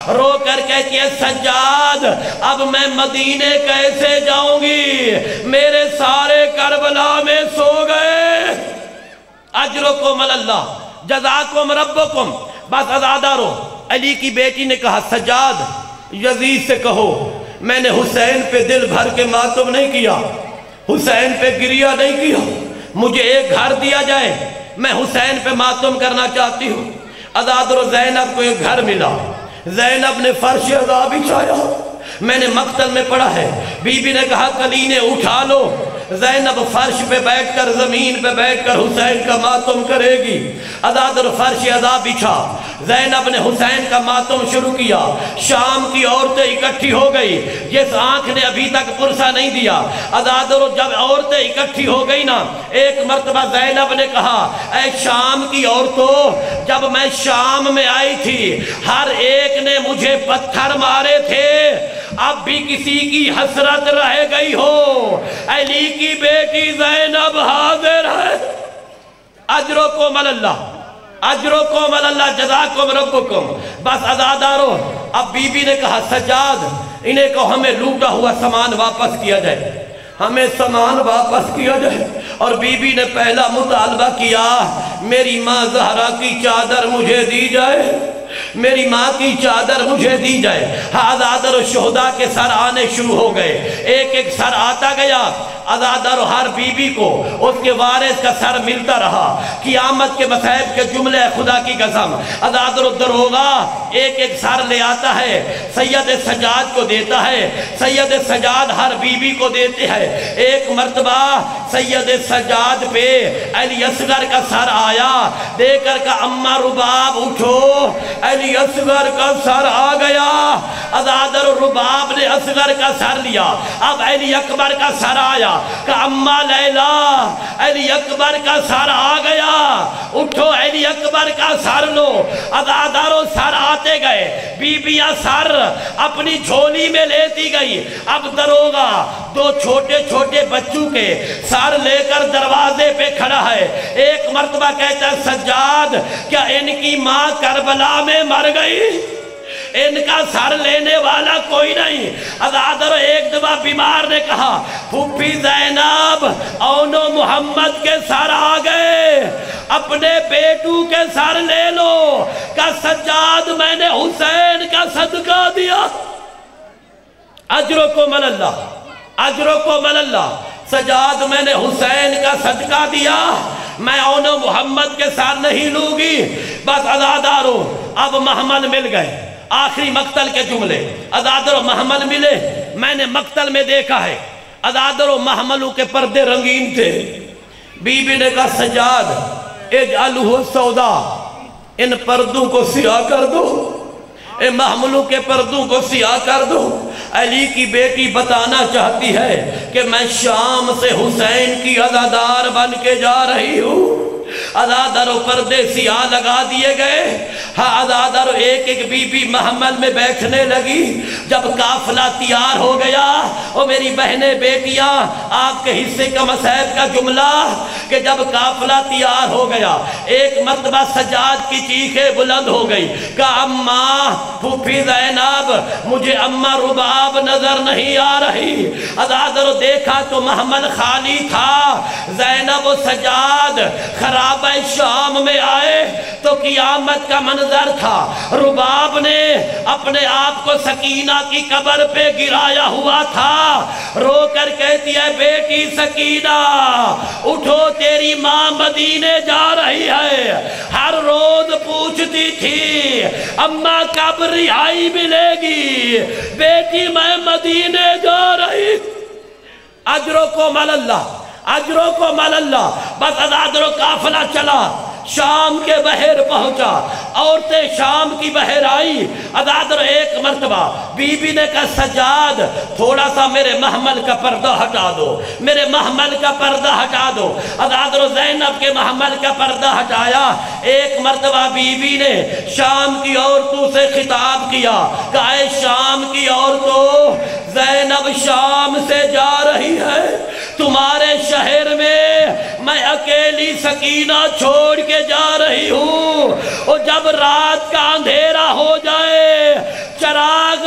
رو کر کہتی ہے سجاد اب میں مدینے کیسے جاؤں گی، میرے سارے کربلا میں سو گئے۔ اجرکم اللہ جزاکم ربکم۔ بس عزادارو، علی کی بیٹی نے کہا سجاد یزید سے کہو میں نے حسین پہ دل بھر کے ماتم نہیں کیا، حسین پہ گریہ نہیں کیا، مجھے ایک گھر دیا جائے، میں حسین پہ ماتم کرنا چاہتی ہوں۔ عزادارو زینب کو ایک گھر ملا، زینب نے فرش عزا بچھایا، میں نے مقتل میں پڑھا ہے، بی بی نے کہا کلینے اٹھا لو، زینب فرش پہ بیٹھ کر زمین پہ بیٹھ کر حسین کا ماتم کرے گی۔ عزادارو فرش عزا بچھا، زینب نے حسین کا ماتم شروع کیا، شام کی عورتیں اکٹھی ہو گئی، جس آنکھ نے ابھی تک پرسہ نہیں دیا۔ عزادارو جب عورتیں اکٹھی ہو گئی نا، ایک مرتبہ زینب نے کہا اے شام کی عورتوں، جب میں شام میں آئی تھی ہر ایک نے مجھے پتھر مارے تھے، اب بھی کسی کی حسرت رہ گئی ہو، علی کی بیٹی زینب حاضر ہے۔ اجرکم اللہ اجرکم اللہ جزاکم ربکم۔ بس عزادارو اب بی بی نے کہا سجاد انہیں کو ہمیں لوٹا ہوا سامان واپس کیا جائے، ہمیں سامان واپس کیا جائے۔ اور بی بی نے پہلا مطالبہ کیا میری ماں زہرا کی چادر مجھے دی جائے، میری ماں کی چادر مجھے دی جائے۔ عزادارو شہداء کے سر آنے شروع ہو گئے، ایک ایک سر آتا گیا۔ عزادارو ہر بی بی کو اس کے وارث کا سر ملتا رہا۔ قیامت کے مصائب کے جملے خدا کی قسم، عزادارو دروغہ ایک ایک سر لے آتا ہے، سید سجاد کو دیتا ہے، سید سجاد ہر بی بی کو دیتے ہیں۔ ایک مرتبہ سید سجاد پہ علی اصغر کا سر آیا، دے کر کا اماں رباب اٹھو، علی اصغر کا سر آ گیا۔ عزادارو رباب نے اصغر کا سر لیا، اب علی اکبر کا سر آیا کہ اماں لیلا علی اکبر کا سر آ گیا، اٹھو علی اکبر کا سر لو۔ عزادارو سر آتے گئے، بیبیاں سر اپنی جھولی میں لیتی گئی۔ اب دروغہ دو چھوٹے چھوٹے بچوں کے سر لے کر دروازے پہ کھڑا ہے۔ ایک مرتبہ کہتا ہے سجاد کیا ان کی ماں کربلا میں مر گئی؟ ان کا سر لینے والا کوئی نہیں۔ عزادارو ایک دفعہ بیمار نے کہا پھوپھی زینب اونو محمد کے سر آ گئے، اپنے بیٹو کے سر لے لو۔ کہ سجاد میں نے حسین کا صدقہ دیا۔ اجرکم اللہ اجرکم اللہ۔ سجاد میں نے حسین کا صدقہ دیا، میں اونو محمد کے سر نہیں لوں گی۔ بس عزادارو اب محمل مل گئے، آخری مقتل کے جملے۔ عزادارو محمل ملے، میں نے مقتل میں دیکھا ہے، عزادارو محملوں کے پردے رنگین تھے۔ بی بی نے کہا سجاد اجعلہ سودا، ان پردوں کو سیاہ کر دو، اے محملوں کے پردوں کو سیاہ کر دو۔ علی کی بیٹی بتانا چاہتی ہے کہ میں شام سے حسین کی عزادار بن کے جا رہی ہوں۔ عزادارو پردے سیاہ لگا دیے گئے۔ عزادارو ایک ایک بی بی محمل میں بیٹھنے لگی۔ جب قافلہ تیار ہو گیا، او میری بہنیں بیٹیاں آپ کے حصے کا مصائب کا جملہ کہ جب قافلہ تیار ہو گیا، ایک مرتبہ سجاد کی چیخیں بلند ہو گئی کہ اماں پھوپھی زینب مجھے اماں رباب نظر نہیں آ رہی۔ عزادارو دیکھا تو محمل خالی تھا۔ زینب و سجاد خرابہ شام میں آئے تو قیامت کا منظر تھا۔ رباب نے اپنے آپ کو سکینہ کی قبر پہ گرایا ہوا تھا، رو کر کہتی ہے بیٹی سکینہ اٹھو تیری ماں مدینے جا رہی ہے۔ ہر روز پوچھتی تھی اماں کب رہائی ملے گی، بیٹی میں مدینے جا رہی۔ اجرکم اللہ اجرکم اللہ۔ بس عزادارو قافلہ چلا، شام کے بحر پہنچا، عورتیں شام کی بحر آئی۔ عزادارو ایک مرتبہ بی بی نے کہا سجاد تھوڑا سا میرے محمل کا پردہ ہٹا دو، میرے محمل کا پردہ ہٹا دو۔ عزادارو زینب کے محمل کا پردہ ہٹایا۔ ایک مرتبہ بی بی نے شام کی عورتوں سے خطاب کیا کہ اے شام کی عورتوں، زینب شام سے جا رہی ہے، تمہارے شہر میں اکیلی سکینہ چھوڑ کے جا رہی ہوں، اور جب رات کا اندھیرا ہو جائے